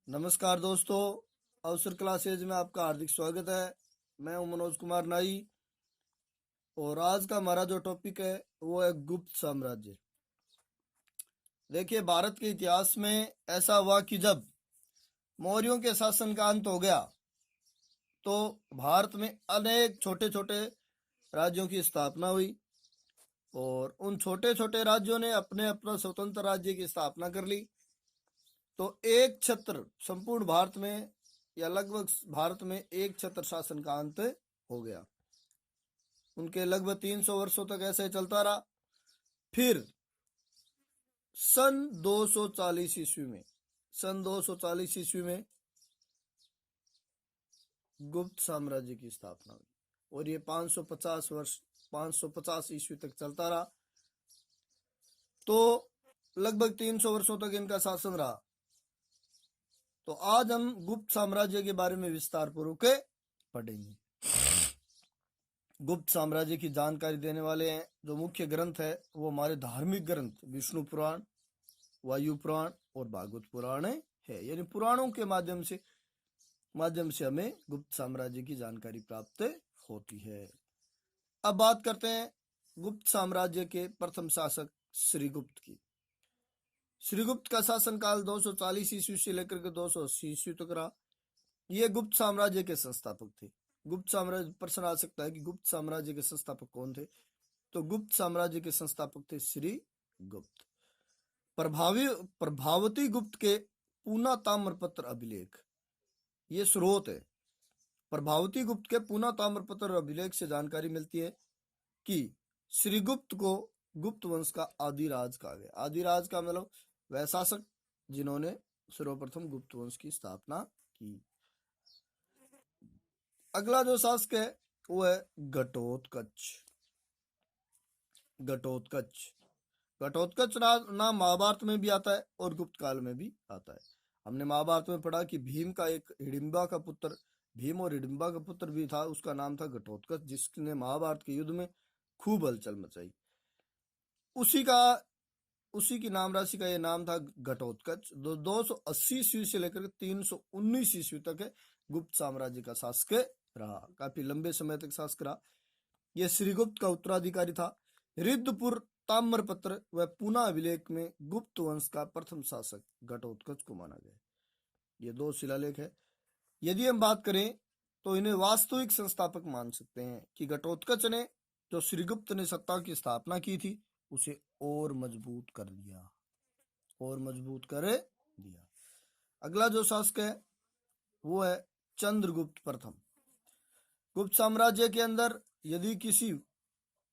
नमस्कार दोस्तों, अवसर क्लासेज में आपका हार्दिक स्वागत है। मैं हूं मनोज कुमार नाई और आज का हमारा जो टॉपिक है वो है गुप्त साम्राज्य। देखिए, भारत के इतिहास में ऐसा हुआ कि जब मौर्यों के शासन का अंत हो गया तो भारत में अनेक छोटे छोटे राज्यों की स्थापना हुई और उन छोटे छोटे राज्यों ने अपने अपना स्वतंत्र राज्य की स्थापना कर ली। तो एक छत्र संपूर्ण भारत में या लगभग भारत में एक छत्र शासन का अंत हो गया। उनके लगभग 300 वर्षों तक ऐसे ही चलता रहा। फिर सन 240 ईस्वी में गुप्त साम्राज्य की स्थापना हुई और ये 550 ईस्वी तक चलता रहा। तो लगभग 300 वर्षों तक इनका शासन रहा। तो आज हम गुप्त साम्राज्य के बारे में विस्तार पूर्वक पढ़ेंगे। गुप्त साम्राज्य की जानकारी देने वाले हैं जो मुख्य ग्रंथ है वो हमारे धार्मिक ग्रंथ विष्णु पुराण, वायु पुराण और भागवत पुराण है। यानी पुराणों के माध्यम से हमें गुप्त साम्राज्य की जानकारी प्राप्त होती है। अब बात करते हैं गुप्त साम्राज्य के प्रथम शासक श्रीगुप्त की। श्रीगुप्त का शासन काल 240 ईस्वी से लेकर के 280 ईस्वी तक रहा। ये गुप्त साम्राज्य के संस्थापक थे। गुप्त साम्राज्य प्रश्न आ सकता है कि गुप्त साम्राज्य के संस्थापक कौन थे? तो गुप्त साम्राज्य के संस्थापक थे श्रीगुप्त। प्रभावती गुप्त के पूना ताम्रपत्र अभिलेख ये स्रोत है। प्रभावती गुप्त के पूना ताम्रपत्र अभिलेख से जानकारी मिलती है कि श्रीगुप्त को गुप्त वंश का आदिराज कहा गया। आदिराज का मतलब वह शासक जिन्होंने सर्वप्रथम गुप्त वंश की स्थापना की। अगला जो शासक है वो है घटोत्कच। घटोत्कच नाम महाभारत में भी आता है और गुप्त काल में भी आता है। हमने महाभारत में पढ़ा कि भीम का एक हिडिंबा का पुत्र, भीम और हिडिंबा का पुत्र भी था, उसका नाम था घटोत्कच, जिसने महाभारत के युद्ध में खूब हलचल मचाई। उसी की नाम राशि का यह नाम था घटोत्कच। 280 ईस्वी से लेकर 319 ईस्वी तक गुप्त साम्राज्य का शासक रहा। काफी लंबे समय तक शासक रहा। यह श्रीगुप्त का उत्तराधिकारी था। रिद्धपुर ताम्रपत्र व पूना अभिलेख में गुप्त वंश का प्रथम शासक घटोत्कच को माना गया। ये दो शिलालेख है। यदि हम बात करें तो इन्हें वास्तविक संस्थापक मान सकते हैं कि घटोत्कच ने जो श्रीगुप्त ने सत्ता की स्थापना की थी उसे और मजबूत कर दिया। अगला जो शासक है वो है चंद्रगुप्त प्रथम। गुप्त साम्राज्य के अंदर यदि किसी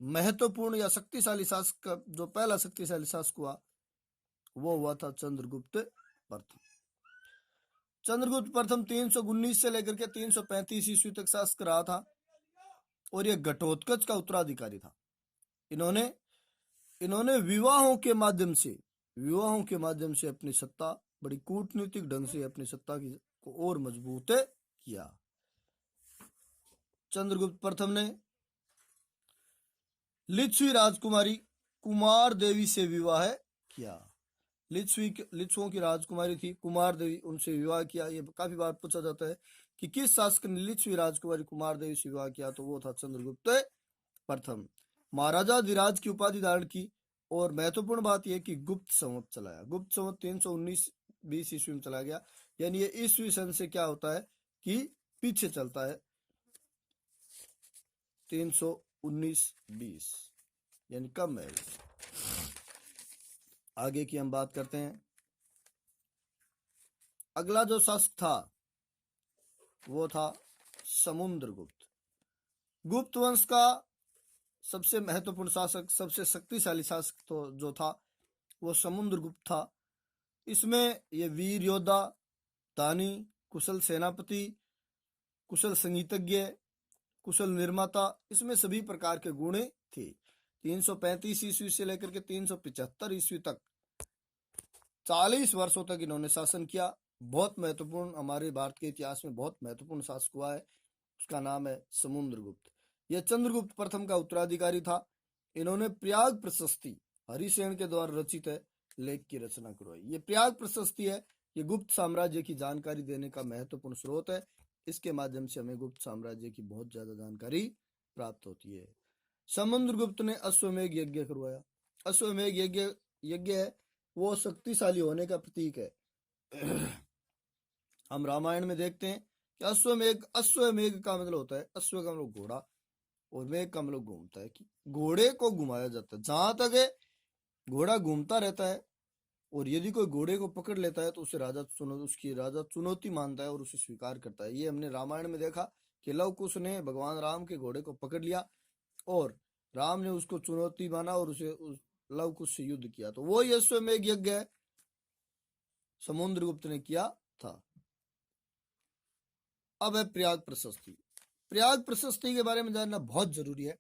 महत्वपूर्ण या शक्तिशाली शासक का जो पहला शक्तिशाली शासक हुआ वो हुआ था चंद्रगुप्त प्रथम। चंद्रगुप्त प्रथम 319 से लेकर के 335 ईस्वी तक शासक रहा था और यह घटोत्कच का उत्तराधिकारी था। इन्होंने विवाहों के माध्यम से अपनी सत्ता बड़ी कूटनीतिक ढंग से अपनी सत्ता को और मजबूत किया। चंद्रगुप्त प्रथम ने लिच्छवी राजकुमारी कुमार देवी से विवाह किया। लिच्छुओं की राजकुमारी थी कुमार देवी, उनसे विवाह किया। ये काफी बार पूछा जाता है कि किस शासक ने लिच्छवी राजकुमारी कुमार देवी से विवाह किया, तो वो था चंद्रगुप्त प्रथम। महाराजा अधिराज की उपाधि धारण की और महत्वपूर्ण बात यह कि गुप्त संवत चलाया। गुप्त संवत 319-20 ईस्वी में चला गया। यानी ये ईस्वी सन से क्या होता है कि पीछे चलता है। 319-20 यानी कम है। आगे की हम बात करते हैं। अगला जो शासक था वो था समुद्रगुप्त। गुप्त वंश का सबसे महत्वपूर्ण शासक, सबसे शक्तिशाली शासक तो जो था वो समुद्रगुप्त था। इसमें ये वीर योद्धा, दानी, कुशल सेनापति, कुशल संगीतज्ञ, कुशल निर्माता, इसमें सभी प्रकार के गुण थे। 335 ईस्वी से लेकर के 375 ईस्वी तक 40 वर्षों तक इन्होंने शासन किया। बहुत महत्वपूर्ण, हमारे भारत के इतिहास में बहुत महत्वपूर्ण शासक हुआ है, उसका नाम है समुद्रगुप्त। यह चंद्रगुप्त प्रथम का उत्तराधिकारी था। इन्होंने प्रयाग प्रशस्ति हरिसेन के द्वारा रचित है लेख की रचना करवाई। ये प्रयाग प्रशस्ति है ये गुप्त साम्राज्य की जानकारी देने का महत्वपूर्ण स्रोत है। इसके माध्यम से हमें गुप्त साम्राज्य की बहुत ज्यादा जानकारी प्राप्त होती है। समुद्रगुप्त ने अश्वमेध यज्ञ करवाया। अश्वमेध यज्ञ यज्ञ है वो शक्तिशाली होने का प्रतीक है। हम रामायण में देखते हैं कि अश्वमेध का मतलब होता है, अश्व का मतलब घोड़ा और मेघ का मतलब घूमता है, कि घोड़े को घुमाया जाता है। जहां तक है घोड़ा घूमता रहता है, और यदि कोई घोड़े को पकड़ लेता है तो उसे उसकी राजा चुनौती मानता है और उसे स्वीकार करता है। ये हमने रामायण में देखा कि लव कुश ने भगवान राम के घोड़े को पकड़ लिया और राम ने उसको चुनौती माना और उस लव कुश से युद्ध किया। तो वो अश्वमेध यज्ञ समुद्रगुप्त ने किया था। अब है प्रयाग प्रशस्ति। प्रयाग प्रशस्ति के बारे में जानना बहुत जरूरी है,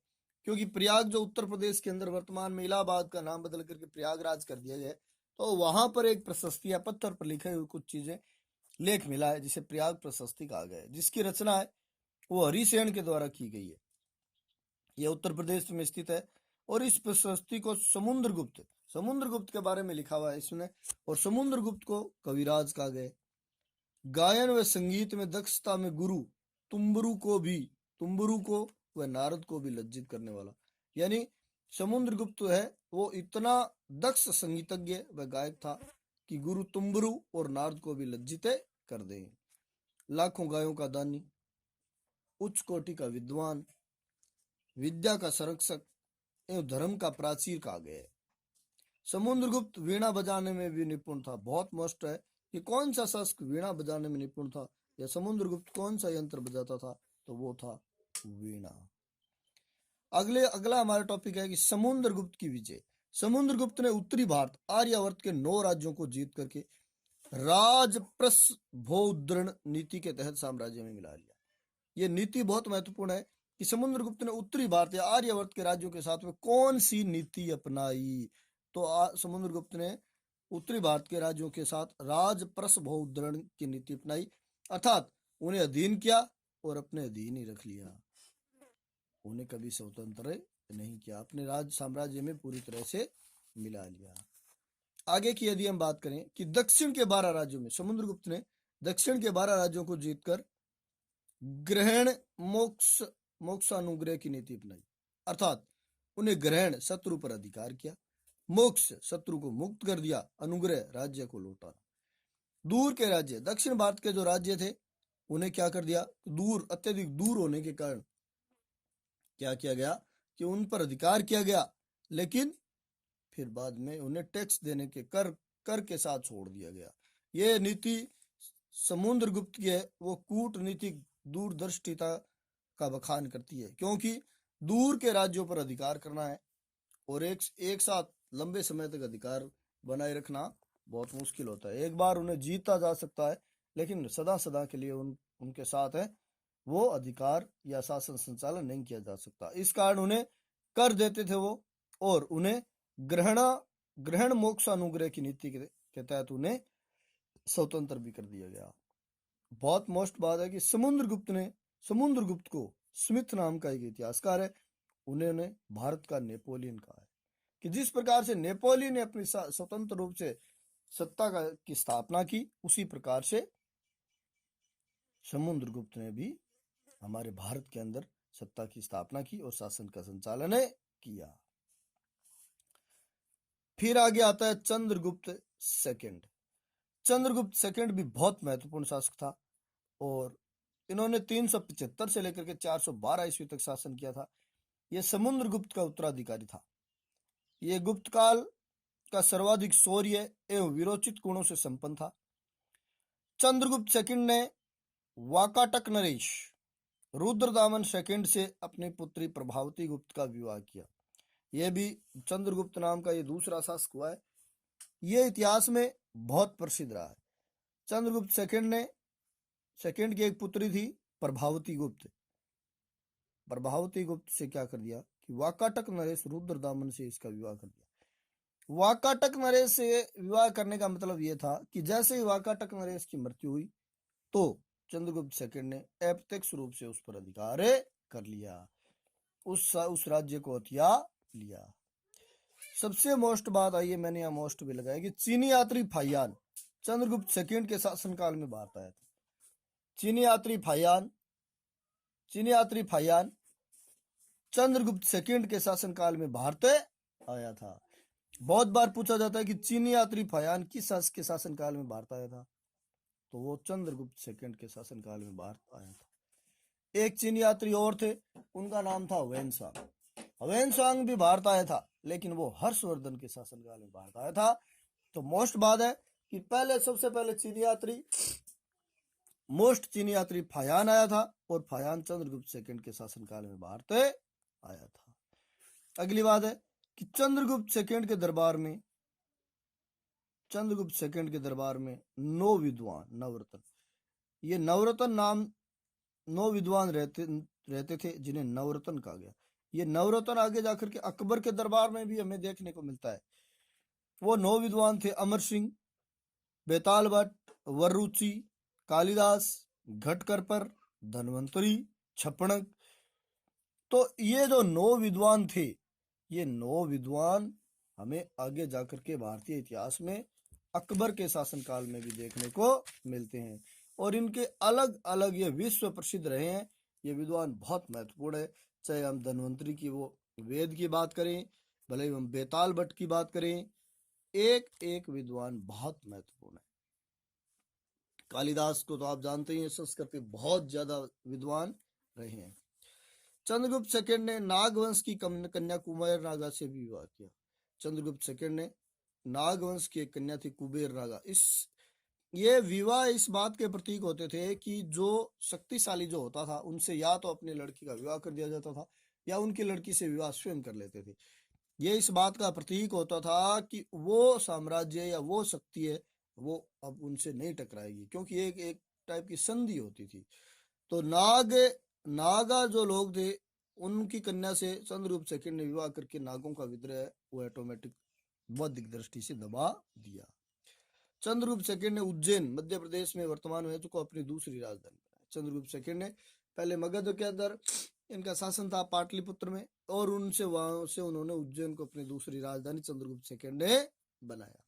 क्योंकि प्रयाग जो उत्तर प्रदेश के अंदर वर्तमान में इलाहाबाद का नाम बदल करके प्रयागराज कर दिया गया, तो वहां पर एक प्रशस्ति है, पत्थर पर लिखे हुए कुछ चीजें, लेख मिला है जिसे प्रयाग प्रशस्ति कहा गया है, जिसकी रचना है वो हरिसेन के द्वारा की गई है। यह उत्तर प्रदेश में स्थित है और इस प्रशस्ति को समुद्रगुप्त के बारे में लिखा हुआ है इसमें, और समुद्रगुप्त को कविराज कहा गया। गायन व संगीत में दक्षता में गुरु, तुम्बुरु को व नारद को भी लज्जित करने वाला, यानी समुद्रगुप्त है वो इतना दक्ष संगीतज्ञ व गायक था कि गुरु तुम्बुरु और नारद को भी लज्जित कर दे। लाखों गायों का दानी, उच्च कोटि का विद्वान, विद्या का संरक्षक एवं धर्म का प्राचीर कहा गया है। समुद्रगुप्त वीणा बजाने में भी निपुण था। बहुत मस्त है कि कौन सा शासक वीणा बजाने में निपुण था, या समुद्रगुप्त कौन सा यंत्र बजाता था, तो वो था वीणा। अगला हमारा टॉपिक है कि समुद्रगुप्त की विजय। समुद्रगुप्त ने उत्तरी भारत आर्यावर्त के 9 राज्यों को जीत करके राजप्रसभोद्रण नीति के तहत साम्राज्य में मिला लिया। यह नीति बहुत महत्वपूर्ण है कि समुद्रगुप्त ने उत्तरी भारत या आर्यावर्त के राज्यों के साथ में कौन सी नीति अपनाई। तो समुद्रगुप्त ने उत्तरी भारत के राज्यों के साथ राजप्रसभोद्रण की नीति अपनाई, अर्थात उन्हें अधीन किया और अपने अधीन ही रख लिया, उन्हें कभी स्वतंत्र नहीं किया, अपने राज साम्राज्य में पूरी तरह से मिला लिया। आगे की यदि हम बात करें कि दक्षिण के 12 राज्यों में समुद्रगुप्त ने दक्षिण के 12 राज्यों को जीतकर ग्रहण मोक्षानुग्रह की नीति अपनाई, अर्थात उन्हें ग्रहण शत्रु पर अधिकार किया, मोक्ष शत्रु को मुक्त कर दिया, अनुग्रह राज्य को लौटा। दूर के राज्य, दक्षिण भारत के जो राज्य थे उन्हें क्या कर दिया, अत्यधिक दूर होने के कारण क्या किया गया कि उन पर अधिकार किया गया, लेकिन फिर बाद में उन्हें टैक्स देने के कर के साथ छोड़ दिया गया। यह नीति समुद्रगुप्त की है, वो कूटनीतिक दूरदर्शिता का बखान करती है, क्योंकि दूर के राज्यों पर अधिकार करना है और एक साथ लंबे समय तक अधिकार बनाए रखना बहुत मुश्किल होता है। एक बार उन्हें जीता जा सकता है, लेकिन सदा सदा के लिए उनके साथ है वो अधिकार या शासन संचालन नहीं किया जा सकता। इस कारण उन्हें कर देते थे वो, और उन्हें ग्रहण मोक्षानुग्रह की नीति के तहत उन्हें स्वतंत्र भी कर दिया गया। बहुत मोस्ट बात है कि समुद्रगुप्त को स्मिथ नाम का एक इतिहासकार है, उन्होंने भारत का नेपोलियन कहा है, कि जिस प्रकार से नेपोलियन ने अपनी स्वतंत्र रूप से सत्ता की स्थापना की, उसी प्रकार से समुद्रगुप्त ने भी हमारे भारत के अंदर सत्ता की स्थापना की और शासन का संचालन किया। फिर आगे आता है चंद्रगुप्त सेकंड। चंद्रगुप्त सेकंड भी बहुत महत्वपूर्ण शासक था और इन्होंने 375 से लेकर के 412 ईस्वी तक शासन किया था। यह समुद्रगुप्त का उत्तराधिकारी था। यह गुप्त काल का सर्वाधिक शौर्य एवं विरोचित गुणों से संपन्न था। चंद्रगुप्त सेकंड ने वाकाटक नरेश रुद्रदामन सेकंड से अपनी पुत्री प्रभावती गुप्त का विवाह किया। यह भी चंद्रगुप्त नाम का यह दूसरा शासक हुआ है। यह इतिहास में बहुत प्रसिद्ध रहा है। चंद्रगुप्त सेकंड की एक पुत्री थी प्रभावती गुप्त। प्रभावती गुप्त से क्या कर दिया कि वाकाटक नरेश रुद्रदामन से इसका विवाह कर दिया। वाकाटक नरेश से विवाह करने का मतलब यह था कि जैसे ही वाकाटक नरेश की मृत्यु हुई तो चंद्रगुप्त सेकंड ने अप्रत्यक्ष रूप से उस पर अधिकार कर लिया, उस राज्य को हथिया लिया। सबसे मोस्ट बात आई है, मैंने यहाँ मोस्ट भी लगाया कि चीनी यात्री फाइयान चंद्रगुप्त सेकंड के शासनकाल में भारत आया था। चीनी यात्री फाहियान चंद्रगुप्त सेकंड के शासनकाल में भारत आया था। बहुत बार पूछा जाता है कि चीनी यात्री फाहियान किस के शासनकाल में भारत आया था, तो वो चंद्रगुप्त सेकंड के शासनकाल में भारत आया था। एक चीनी यात्री और थे, उनका नाम था ह्वेनसांग भी भारत आया था, लेकिन वो हर्षवर्धन के शासनकाल में भारत आया था। तो मोस्ट बात है कि सबसे पहले चीनी यात्री फाहियान आया था, और फाहियान चंद्रगुप्त सेकंड के शासनकाल में भारत आया था। अगली बात है कि चंद्रगुप्त सेकंड के दरबार में 9 विद्वान नवरत्न, ये नवरत्न नाम 9 विद्वान रहते थे जिन्हें नवरत्न कहा गया। ये नवरत्न आगे जाकर के अकबर के दरबार में भी हमें देखने को मिलता है। वो 9 विद्वान थे: अमर सिंह, बेताल भट्ट, वरुचि, कालिदास, घटकरपर, धन्वंतरी, छपणक। तो ये जो 9 विद्वान थे, ये 9 विद्वान हमें आगे जाकर के भारतीय इतिहास में अकबर के शासनकाल में भी देखने को मिलते हैं, और इनके अलग अलग ये विश्व प्रसिद्ध रहे हैं। ये विद्वान बहुत महत्वपूर्ण है, चाहे हम धन्वंतरी की वो वेद की बात करें, भले ही हम बेताल भट्ट की बात करें, एक एक विद्वान बहुत महत्वपूर्ण है। कालिदास को तो आप जानते ही हैं, संस्कृत के बहुत ज्यादा विद्वान रहे हैं। चंद्रगुप्त सेकंड ने नागवंश की कन्या कुबेर नागा से भी विवाह किया। चंद्रगुप्त सेकंड ने नागवंश की एक कन्या थी कुबेर नागा। ये विवाह इस बात के प्रतीक होते थे कि जो शक्तिशाली जो होता था, उनसे या तो अपनी लड़की का विवाह कर दिया जाता था, या उनकी लड़की से विवाह स्वयं कर लेते थे। ये इस बात का प्रतीक होता था कि वो साम्राज्य या वो शक्ति है, वो अब उनसे नहीं टकराएगी, क्योंकि एक टाइप की संधि होती थी। तो नागा जो लोग थे, उनकी कन्या से चंद्रगुप्त सेकंड ने विवाह करके नागों का विद्रोह वो ऑटोमेटिक बौद्धिक दृष्टि से दबा दिया। चंद्रगुप्त सेकंड ने उज्जैन मध्य प्रदेश में वर्तमान में को अपनी दूसरी राजधानी बनाया। चंद्रगुप्त सेकंड ने पहले मगध के अंदर इनका शासन था पाटलिपुत्र में, और वहां से उन्होंने उज्जैन को अपनी दूसरी राजधानी चंद्रगुप्त सेकंड ने बनाया।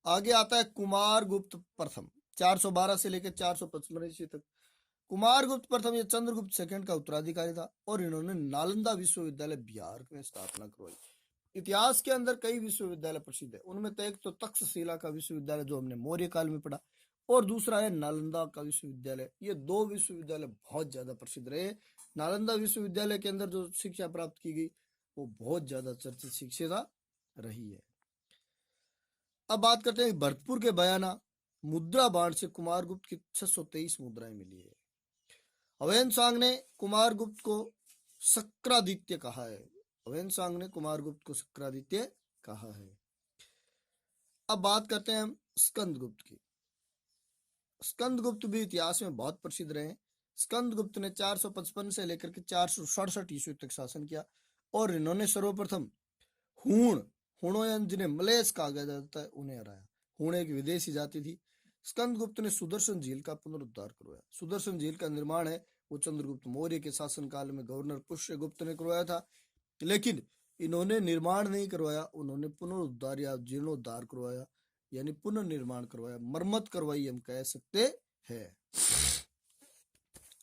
आगे आता है कुमारगुप्त प्रथम, 412 से लेकर 455 ईस्वी तक। कुमारगुप्त प्रथम ये चंद्रगुप्त सेकंड का उत्तराधिकारी था, और इन्होंने नालंदा विश्वविद्यालय बिहार में स्थापना करवाई। इतिहास के अंदर कई विश्वविद्यालय प्रसिद्ध है, उनमें तो एक तो तक्षशिला का विश्वविद्यालय जो हमने मौर्य काल में पढ़ा, और दूसरा है नालंदा का विश्वविद्यालय। ये 2 विश्वविद्यालय बहुत ज्यादा प्रसिद्ध रहे। नालंदा विश्वविद्यालय के अंदर जो शिक्षा प्राप्त की गई वो बहुत ज्यादा चर्चित शिक्षा रही है। अब बात करते हैं भरतपुर के बयाना मुद्रा बाण से कुमारगुप्त की 623 मुद्राएं मिली है। ह्वेनसांग ने कुमारगुप्त को शक्रादित्य कहा है। ह्वेनसांग ने कुमारगुप्त को शक्रादित्य कहा है। अब बात करते हैं हम स्कंदगुप्त की। स्कंदगुप्त भी इतिहास में बहुत प्रसिद्ध रहे। स्कंदगुप्त ने 455 से लेकर के 467 ईस्वी तक शासन किया, और इन्होंने सर्वप्रथम हुणोयन जिन्हें मलेश कहा जाता है उन्हें हराया। हुण एक विदेशी जाति थी। स्कंदगुप्त ने सुदर्शन झील का पुनरुद्धार करवाया। सुदर्शन झील का निर्माण है वो चंद्रगुप्त मौर्य के शासनकाल में गवर्नर पुष्यगुप्त ने करवाया था, लेकिन इन्होंने निर्माण नहीं करवाया, उन्होंने पुनरुद्धार या जीर्णोद्धार करवाया, यानी पुनर्निर्माण करवाया, मरम्मत करवाई हम कह सकते हैं।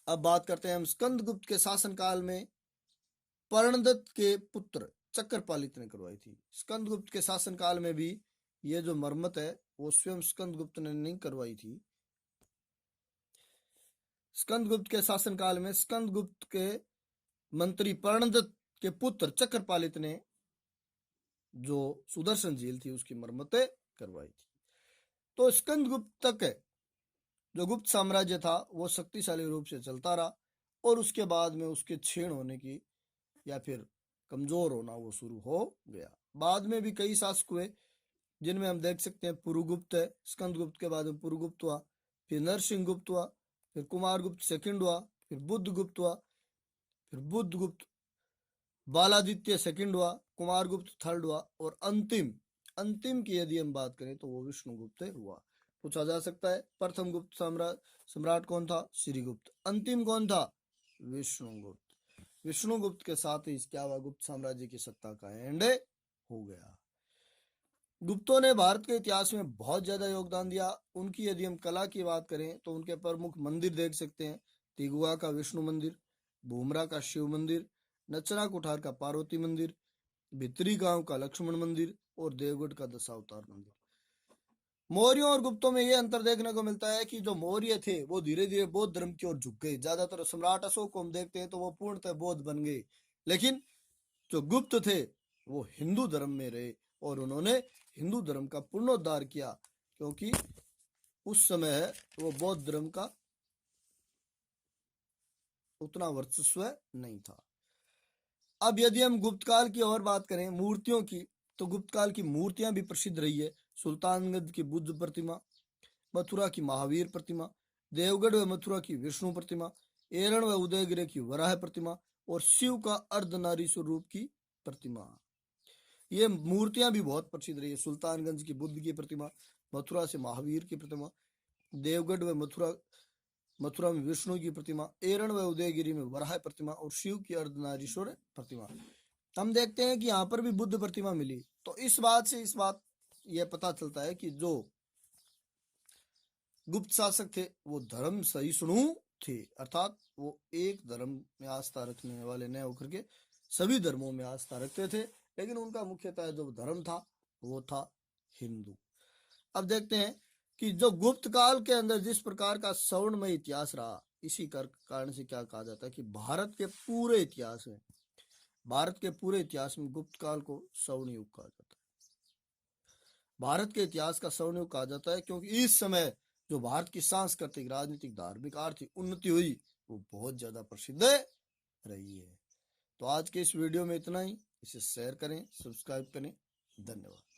अब बात करते हैं हम स्कंदगुप्त के शासनकाल में पर्णदत्त के पुत्र चक्रपालित ने करवाई थी। स्कंदगुप्त के शासनकाल में भी ये जो मरम्मत है वो स्वयं स्कंदगुप्त ने नहीं करवाई थी। स्कंदगुप्त के शासनकाल में स्कंदगुप्त के मंत्री पर्णदत्त के पुत्र चक्रपालित ने जो सुदर्शन झील थी उसकी मरम्मतें करवाई थी। तो स्कंदगुप्त तक जो गुप्त साम्राज्य था वो शक्तिशाली रूप से चलता रहा, और उसके बाद में उसके क्षीण होने की या फिर कमजोर होना वो शुरू हो गया। बाद में भी कई शासक हुए, जिनमें हम देख सकते हैं पुरुगुप्त है, स्कंदगुप्त के बाद में पुरुगुप्त हुआ, फिर नरसिंह गुप्त हुआ, फिर कुमारगुप्त सेकंड हुआ, फिर बुद्धगुप्त हुआ, फिर बुद्धगुप्त बालादित्य सेकंड हुआ, कुमारगुप्त थर्ड हुआ, और अंतिम की यदि हम बात करें तो वो विष्णुगुप्त हुआ। पूछा जा सकता है प्रथम गुप्त सम्राट कौन था? श्रीगुप्त। अंतिम कौन था? विष्णुगुप्त। विष्णुगुप्त के साथ ही क्या हुआ? गुप्त साम्राज्य की सत्ता का एंड हो गया। गुप्तों ने भारत के इतिहास में बहुत ज्यादा योगदान दिया। उनकी यदि हम कला की बात करें तो उनके प्रमुख मंदिर देख सकते हैं। तिगुआ का विष्णु मंदिर, भूमरा का शिव मंदिर, नचना कुठार का पार्वती मंदिर, भित्री गांव का लक्ष्मण मंदिर और देवगढ़ का दशावतार मंदिर। मौर्यों और गुप्तों में यह अंतर देखने को मिलता है कि जो मौर्य थे वो धीरे धीरे बौद्ध धर्म की ओर झुक गए। ज्यादातर सम्राट अशोक को हम देखते हैं तो वो पूर्णतः बौद्ध बन गए, लेकिन जो गुप्त थे वो हिंदू धर्म में रहे और उन्होंने हिंदू धर्म का पुनरुद्धार किया, क्योंकि उस समय वो बौद्ध धर्म का उतना वर्चस्व नहीं था। अब यदि हम गुप्त काल की और बात करें मूर्तियों की, तो गुप्त काल की मूर्तियां भी प्रसिद्ध रही है। सुल्तानगंज की बुद्ध प्रतिमा, मथुरा की महावीर प्रतिमा, देवगढ़ व मथुरा की विष्णु प्रतिमा, एरण व उदयगिरि की वराह प्रतिमा और शिव का अर्धनारी स्वरूप की प्रतिमा। ये मूर्तियां भी बहुत प्रसिद्ध रही है। सुल्तानगंज की बुद्ध की प्रतिमा, मथुरा से महावीर की प्रतिमा, देवगढ़ व मथुरा में विष्णु की प्रतिमा, एरण व उदयगिरी में वराह प्रतिमा और शिव की अर्धनारीश्वर प्रतिमा। हम देखते हैं कि यहाँ पर भी बुद्ध प्रतिमा मिली। तो इस बात यह पता चलता है कि जो गुप्त शासक थे वो धर्म सहिष्णु थे, अर्थात वो एक धर्म में आस्था रखने वाले न होकर के सभी धर्मों में आस्था रखते थे, लेकिन उनका मुख्यतः जो धर्म था वो था हिंदू। अब देखते हैं कि जो गुप्त काल के अंदर जिस प्रकार का स्वर्णमय इतिहास रहा, इसी कारण से क्या कहा जाता है कि भारत के पूरे इतिहास में गुप्त काल को स्वर्ण युग कहा जाता है। भारत के इतिहास का स्वर्ण युग कहा जाता है क्योंकि इस समय जो भारत की सांस्कृतिक, राजनीतिक, धार्मिक, आर्थिक उन्नति हुई वो बहुत ज्यादा प्रसिद्ध रही है। तो आज के इस वीडियो में इतना ही। इसे शेयर करें, सब्सक्राइब करें। धन्यवाद।